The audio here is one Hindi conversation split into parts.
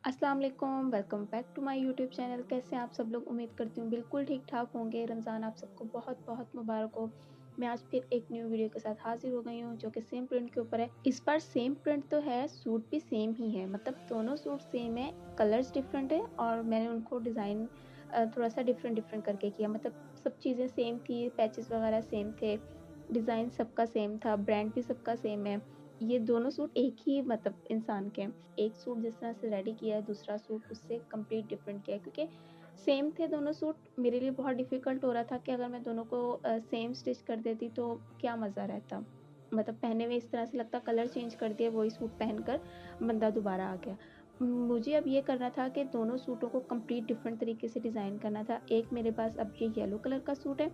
अस्सलाम वालेकुम, welcome back to my YouTube channel. कैसे हैं आप सब लोग? उम्मीद करती हूँ बिल्कुल ठीक-ठाक होंगे। रमज़ान आप सबको बहुत-बहुत मुबारक हो। मैं आज फिर एक न्यू वीडियो के साथ हाज़िर हो गई हूँ जो कि सेम प्रिंट के ऊपर है। इस बार सेम प्रिंट तो है, सूट भी सेम ही है, मतलब दोनों सूट सेम है, कलर्स डिफरेंट है और मैंने उनको डिज़ाइन थोड़ा-सा डिफरेंट-डिफरेंट करके किया। मतलब सब चीज़ें सेम थी, पैचेस वगैरह सेम थे, डिज़ाइन सबका सेम था, ब्रांड भी सबका सेम है। ये दोनों सूट एक ही मतलब इंसान के हैं। एक सूट जिस तरह से रेडी किया है, दूसरा सूट उससे कंप्लीट डिफरेंट किया है क्योंकि सेम थे दोनों सूट। मेरे लिए बहुत डिफ़िकल्ट हो रहा था कि अगर मैं दोनों को सेम स्टिच कर देती तो क्या मज़ा रहता। मतलब पहनने में इस तरह से लगता कलर चेंज कर दिया, वही सूट पहनकर बंदा दोबारा आ गया। मुझे अब ये करना था कि दोनों सूटों को कंप्लीट डिफरेंट तरीके से डिज़ाइन करना था। एक मेरे पास अब ये येलो कलर का सूट है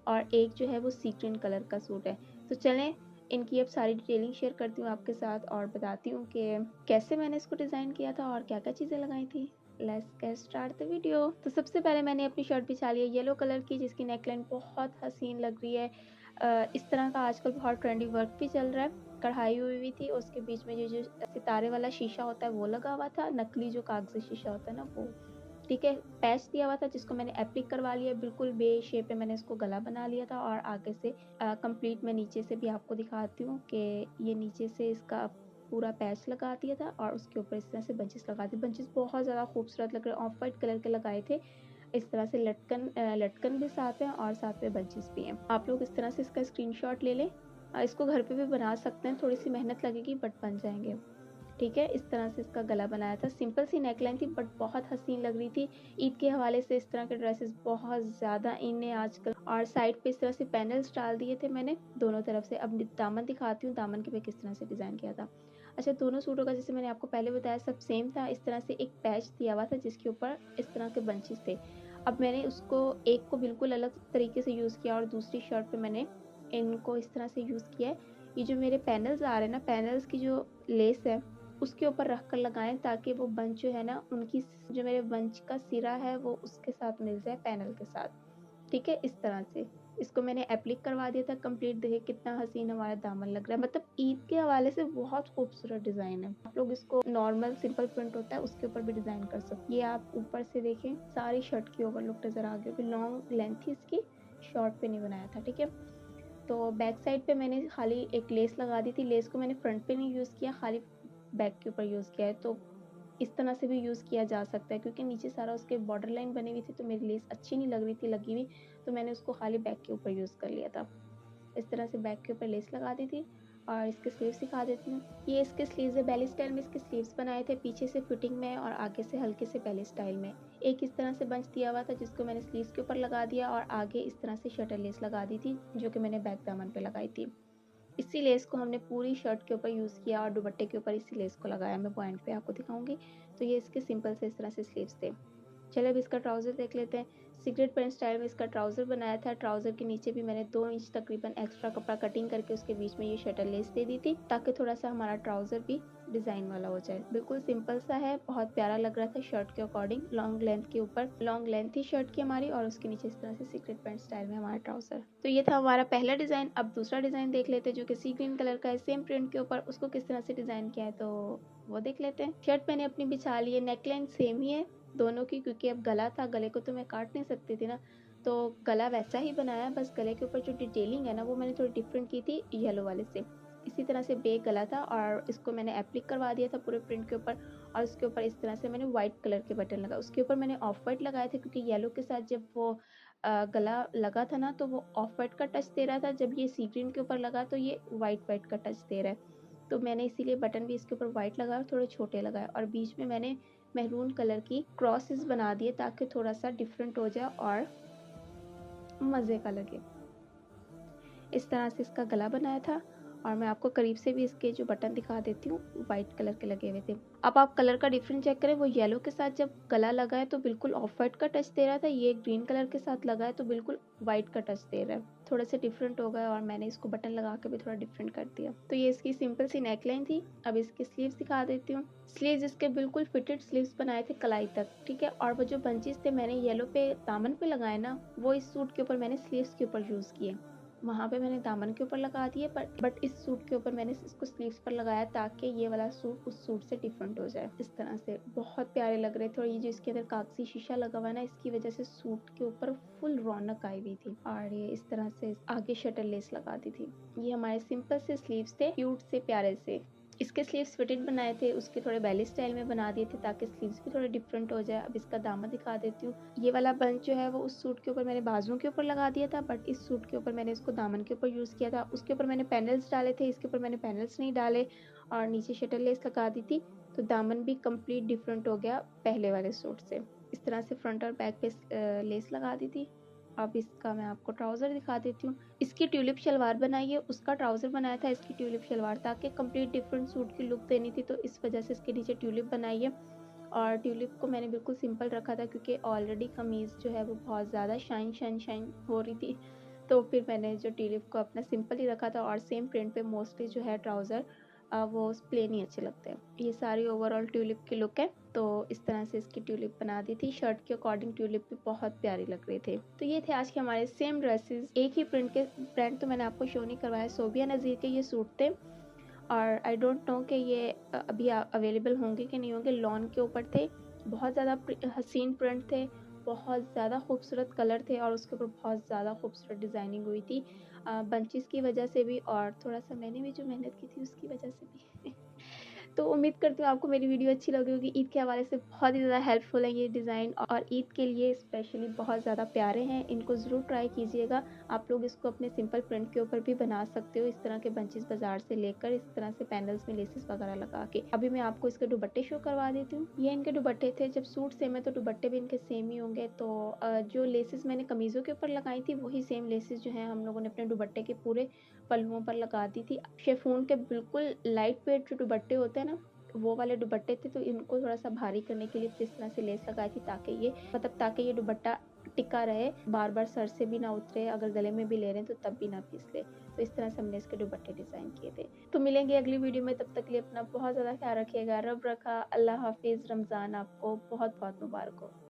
और एक जो है वो सी ग्रीन कलर का सूट है। तो चलें इनकी अब सारी डिटेलिंग शेयर करती हूँ आपके साथ और बताती हूँ कि कैसे मैंने इसको डिज़ाइन किया था और क्या-क्या चीज़ें लगाई थी। Let's get start the video. तो सबसे पहले मैंने अपनी शर्ट बिछा ली है येलो कलर की जिसकी नेकलाइन बहुत हसीन लग रही है। इस तरह का आजकल बहुत ट्रेंडी वर्क भी चल रहा है। कढ़ाई हुई हुई थी, उसके बीच में ये जो सितारे वाला शीशा होता है वो लगा हुआ था, नकली जो कागज़ी शीशा होता है ना वो। ठीक है, पैच दिया हुआ था जिसको मैंने एप्लिक करवा लिया, बिल्कुल बे शेप में मैंने इसको गला बना लिया था और आगे से कंप्लीट मैं नीचे से भी आपको दिखाती हूँ कि ये नीचे से इसका पूरा पैच लगा दिया था और उसके ऊपर इस तरह से बंचेस लगा दिए। बंचेस बहुत ज़्यादा खूबसूरत लग रहे हैं, ऑफ वाइट कलर के लगाए थे। इस तरह से लटकन भी साथ है और साथ में बंचेस भी हैं। आप लोग इस तरह से इसका स्क्रीनशॉट ले लें। इसको घर पे भी बना सकते हैं, थोड़ी-सी मेहनत लगेगी बट बन जाएँगे। ठीक है, इस तरह से इसका गला बनाया था। सिंपल सी नेकलाइन थी बट बहुत हसीन लग रही थी। ईद के हवाले से इस तरह के ड्रेसेस बहुत ज़्यादा इन है आजकल और साइड पे इस तरह से पैनल्स डाल दिए थे मैंने दोनों तरफ से। अब दामन दिखाती हूँ, दामन के पे किस तरह से डिज़ाइन किया था। अच्छा, दोनों सूटों का जैसे मैंने आपको पहले बताया सब सेम था। इस तरह से एक पैच दिया हुआ था जिसके ऊपर इस तरह के बंचेस थे। अब मैंने उसको एक को बिल्कुल अलग तरीके से यूज़ किया और दूसरी शर्ट पे मैंने इनको इस तरह से यूज़ किया है। ये जो मेरे पैनल्स आ रहे हैं ना, पैनल्स की जो लेस है उसके ऊपर रख कर लगाएँ ताकि वो बंच जो है ना उनकी जो मेरे बंच का सिरा है वो उसके साथ मिल जाए पैनल के साथ। ठीक है? इस तरह से। इसको मैंने एप्लिक करवा दिया था कंप्लीट। देखिए कितना हसीन हमारा दामन लग रहा है। मतलब ईद के हवाले से बहुत खूबसूरत डिज़ाइन है। आप लोग इसको नॉर्मल सिंपल प्रिंट होता है उसके ऊपर भी डिज़ाइन कर सकते। ये आप ऊपर से देखें सारी शर्ट की ओवरलुक नज़र आ गई होगी। लॉन्ग लेंथ थी इसकी, शॉर्ट पे नहीं बनाया था। ठीक है? तो बैक साइड पे मैंने खाली एक लेस लगा दी थी। लेस को मैंने फ्रंट पे नहीं यूज़ किया, खाली बैक के ऊपर यूज़ किया है। तो इस तरह से भी यूज़ किया जा सकता है क्योंकि नीचे सारा उसके बॉर्डर लाइन बनी हुई थी तो मेरी लेस अच्छी नहीं लग रही थी लगी हुई, तो मैंने उसको खाली बैक के ऊपर यूज़ कर लिया था। इस तरह से बैक के ऊपर लेस लगा दी थी और इसके स्लीव्स दिखा देती हूँ। ये इसके स्लीव्स है, बेली स्टाइल में इसके स्लीव्स बनाए थे, पीछे से फिटिंग में और आगे से हल्के से बेली स्टाइल में। एक इस तरह से बंच दिया हुआ था जिसको मैंने स्लीव्स के ऊपर लगा दिया और आगे इस तरह से शटल लेस लगा दी थी जो कि मैंने बैक दामन पे लगाई थी। इसी लेस को हमने पूरी शर्ट के ऊपर यूज़ किया और दुपट्टे के ऊपर इसी लेस को लगाया। मैं पॉइंट पे आपको दिखाऊँगी। तो ये इसके सिंपल से इस तरह से स्लीव्स थे। चलिए अब इसका ट्राउज़र देख लेते हैं। सीक्रेट पैंट स्टाइल में इसका ट्राउज़र बनाया था। ट्राउज़र के नीचे भी मैंने 2 इंच तकरीबन एक्स्ट्रा कपड़ा कटिंग करके उसके बीच में ये शटल लेस दे दी थी ताकि थोड़ा-सा हमारा ट्राउज़र भी डिज़ाइन वाला हो जाए। बिल्कुल सिंपल सा है, बहुत प्यारा लग रहा था शर्ट के अकॉर्डिंग। लॉन्ग लेंथ के ऊपर लॉन्ग लेंथ थी शर्ट की हमारी और उसके नीचे इस तरह से सीक्रेट पैंट स्टाइल में हमारा ट्राउज़र। तो ये था हमारा पहला डिज़ाइन। अब दूसरा डिज़ाइन देख लेते हैं जो कि सी ग्रीन कलर का है, सेम प्रिंट के ऊपर। उसको किस तरह से डिज़ाइन किया है तो वो देख लेते हैं। शर्ट मैंने अपनी बिछा ली है, नेकलाइन सेम ही है दोनों की क्योंकि अब गला था, गले को तो मैं काट नहीं सकती थी ना, तो गला वैसा ही बनाया, बस गले के ऊपर जो डिटेलिंग है ना वो मैंने थोड़ी डिफरेंट की थी येलो वाले से। इसी तरह से बेक गला था और इसको मैंने एप्लिक करवा दिया था पूरे प्रिंट के ऊपर और उसके ऊपर इस तरह से मैंने व्हाइट कलर के बटन लगाए। उसके ऊपर मैंने ऑफ व्हाइट लगाए थे क्योंकि येलो के साथ जब वो गला लगा था ना तो वो ऑफ व्हाइट का टच दे रहा था, जब ये सी ग्रीन के ऊपर लगा तो ये व्हाइट व्हाइट का टच दे रहा है। तो मैंने इसीलिए बटन भी इसके ऊपर व्हाइट लगाया और थोड़े छोटे लगाए और बीच में मैंने मैरून कलर की क्रॉसेस बना दिए ताकि थोड़ा-सा डिफरेंट हो जाए और मज़े का लगे। इस तरह से इसका गला बनाया था और मैं आपको करीब से भी इसके जो बटन दिखा देती हूँ, व्हाइट कलर के लगे हुए थे। अब आप कलर का डिफरेंट चेक करें, वो येलो के साथ जब गला लगा है तो बिल्कुल ऑफ व्हाइट का टच दे रहा था, ये ग्रीन कलर के साथ लगा है तो बिल्कुल व्हाइट का टच दे रहा है। थोड़े से डिफरेंट हो गया और मैंने इसको बटन लगा के भी थोड़ा डिफरेंट कर दिया। तो ये इसकी सिंपल सी नेकलाइन थी। अब इसके स्लीव्स दिखा देती हूँ। स्लीव्स इसके बिल्कुल फिटेड स्लीव्स बनाए थे कलाई तक, ठीक है? और वो जो बंचेस थे मैंने येलो पे दामन पे लगाए ना, वो इस सूट के ऊपर मैंने स्लीव्स के ऊपर यूज़ किए। वहाँ पे मैंने दामन के ऊपर लगा दिए, बट इस सूट के ऊपर मैंने इसको स्लीव्स पर लगाया ताकि ये वाला सूट उस सूट से डिफरेंट हो जाए। इस तरह से बहुत प्यारे लग रहे थे, और ये जो इसके अंदर कागजी शीशा लगा हुआ है ना, इसकी वजह से सूट के ऊपर फुल रौनक आई हुई थी। और ये इस तरह से आगे शटल लेस लगा दी थी। ये हमारे सिंपल से स्लीव्स थे, क्यूट से प्यारे से। इसके स्लीव्स फिटेड बनाए थे, उसके थोड़े बैली स्टाइल में बना दिए थे ताकि स्लीव्स भी थोड़े डिफरेंट हो जाए। अब इसका दामन दिखा देती हूँ। ये वाला बंच जो है वो उस सूट के ऊपर मैंने बाजुओं के ऊपर लगा दिया था, बट इस सूट के ऊपर मैंने इसको दामन के ऊपर यूज़ किया था। उसके ऊपर मैंने पैनल्स डाले थे, इसके ऊपर मैंने पैनल्स नहीं डाले, और नीचे शटल लेस लगा दी थी, तो दामन भी कंप्लीट डिफरेंट हो गया पहले वाले सूट से। इस तरह से फ्रंट और बैक पे लेस लगा दी थी। अब इसका मैं आपको ट्राउज़र दिखा देती हूँ। इसकी ट्यूलिप शलवार बनाई है, उसका ट्राउज़र बनाया था इसकी ट्यूलिप शलवार, ताकि कंप्लीट डिफरेंट सूट की लुक देनी थी, तो इस वजह से इसके नीचे ट्यूलिप बनाई है। और ट्यूलिप को मैंने बिल्कुल सिंपल रखा था क्योंकि ऑलरेडी कमीज़ जो है वो बहुत ज़्यादा शाइन हो रही थी, तो फिर मैंने जो ट्यूलिप को अपना सिंपल ही रखा था। और सेम प्रिंट पे मोस्टली जो है ट्राउज़र वो प्लेन ही अच्छे लगते हैं। ये सारी ओवरऑल ट्यूलिप की लुक है, तो इस तरह से इसकी ट्यूलिप बना दी थी। शर्ट के अकॉर्डिंग ट्यूलिप भी बहुत प्यारी लग रहे थे। तो ये थे आज के हमारे सेम ड्रेसेस, एक ही प्रिंट के। ब्रांड तो मैंने आपको शो नहीं करवाया, सोबिया नज़ीर के ये सूट थे, और आई डोंट नो कि ये अभी अवेलेबल होंगे कि नहीं होंगे। लॉन के ऊपर थे, बहुत ज़्यादा हसीन प्रिंट थे, बहुत ज़्यादा खूबसूरत कलर थे, और उसके ऊपर बहुत ज़्यादा खूबसूरत डिज़ाइनिंग हुई थी बंचेस की वजह से भी, और थोड़ा सा मैंने भी जो मेहनत की थी उसकी वजह से भी। तो उम्मीद करती हूँ आपको मेरी वीडियो अच्छी लगी होगी। ईद के हवाले से बहुत ही ज़्यादा हेल्पफुल है ये डिज़ाइन, और ईद के लिए स्पेशली बहुत ज़्यादा प्यारे हैं। इनको ज़रूर ट्राई कीजिएगा। आप लोग इसको अपने सिंपल प्रिंट के ऊपर भी बना सकते हो, इस तरह के बंचेस बाजार से लेकर, इस तरह से पैनल्स में लेसेस वगैरह लगा के। अभी मैं आपको इसके दुपट्टे शो करवा देती हूँ। ये इनके दुपट्टे थे। जब सूट सेम है तो दुपट्टे भी इनके सेम ही होंगे। तो जो लेसेस मैंने कमीज़ों के ऊपर लगाई थी वही सेम लेसेस जो हैं हम लोगों ने अपने दुपट्टे के पूरे पल्लुओं पर लगा दी थी। शिफॉन के बिल्कुल लाइट वेट जो दुपट्टे होते हैं ना, वो वाले दुपट्टे थे, तो इनको थोड़ा सा भारी करने के लिए इस तरह से लेस लगाई थी ताकि ये दुपट्टा टिका रहे, बार बार सर से भी ना उतरे, अगर गले में भी ले रहे हैं तो तब भी ना फिसले। तो इस तरह से हमने इसके दुपट्टे डिज़ाइन किए थे। तो मिलेंगे अगली वीडियो में, तब तक के लिए अपना बहुत ज़्यादा ख्याल रखिएगा। रब रखा, अल्लाह हाफिज़। रमज़ान आपको बहुत बहुत मुबारक हो।